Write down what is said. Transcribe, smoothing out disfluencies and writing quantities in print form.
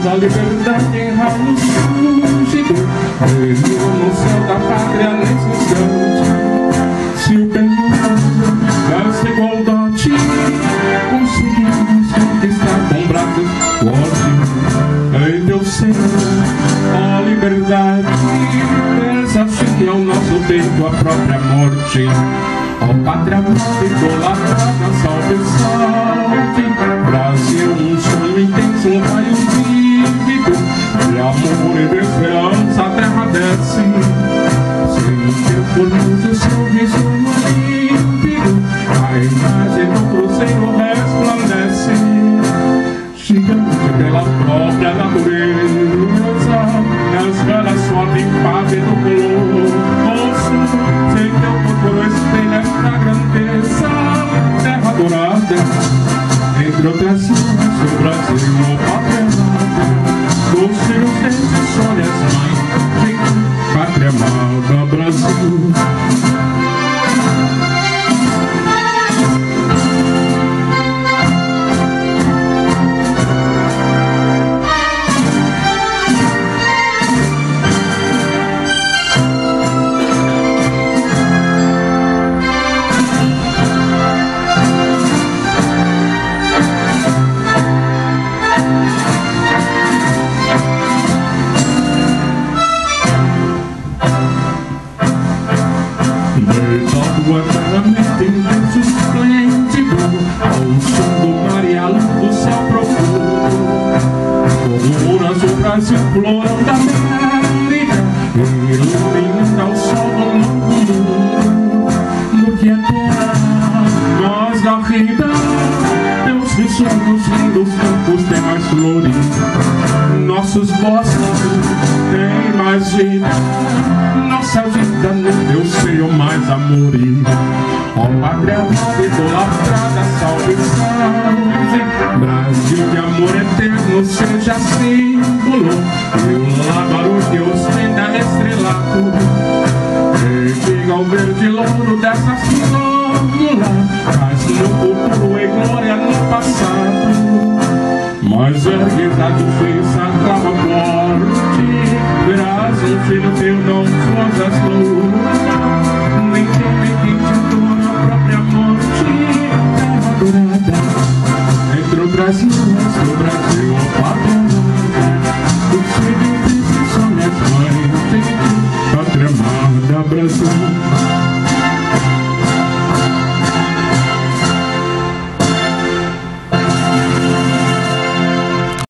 da liberdade em raios fúlgidos, brilho no céu da pátria nesse instante. Se o bem e o mal dessa igualdade conseguimos conquistar com braços fortes, em Deus Senhor, a liberdade desafia ao nosso peito a própria morte. Ó pátria amada, idolatrada, salve, salve, Brasil, um sonho intenso, um raio vívido de amor e de esperança, a terra desce, sem teu formoso sorriso límpido, a imagem do cruzeiro resplandece, gigante pela própria natureza, as velas sobem pavê do colosso, sem teu corpo espelha esta grandeza, terra dourada, entre outras ilhas do Brasil, o pátria amada, dos seus dentes, olhas, mãe, pátria amada, Brasil. Eternamente imenso, esplêndido, ao som do mar e à luz do céu profundo, todo o azul Brasil, florão da América, iluminando ao sol do novo mundo. No que é terra, nós da rida, teus sonhos lindos campos têm mais flores, nossos bosques têm mais vida, nossa vida no teu seio mais amores. Ó pátria amada, idolatrada, salve, salve, Brasil de amor eterno, seja símbolo, e o lábaro que ostenta estrelado, diga o verde louro dessa flâmula, traz no futuro e glória no passado, mas ergues a defesa, clama forte, verás um filho teu, não forças louca, nem teme quem te adora a própria morte, terra dourada, entre outras ilhas do Brasil, ó pátria amada, do filho de olhas, mãe, pátria amada, Brasil.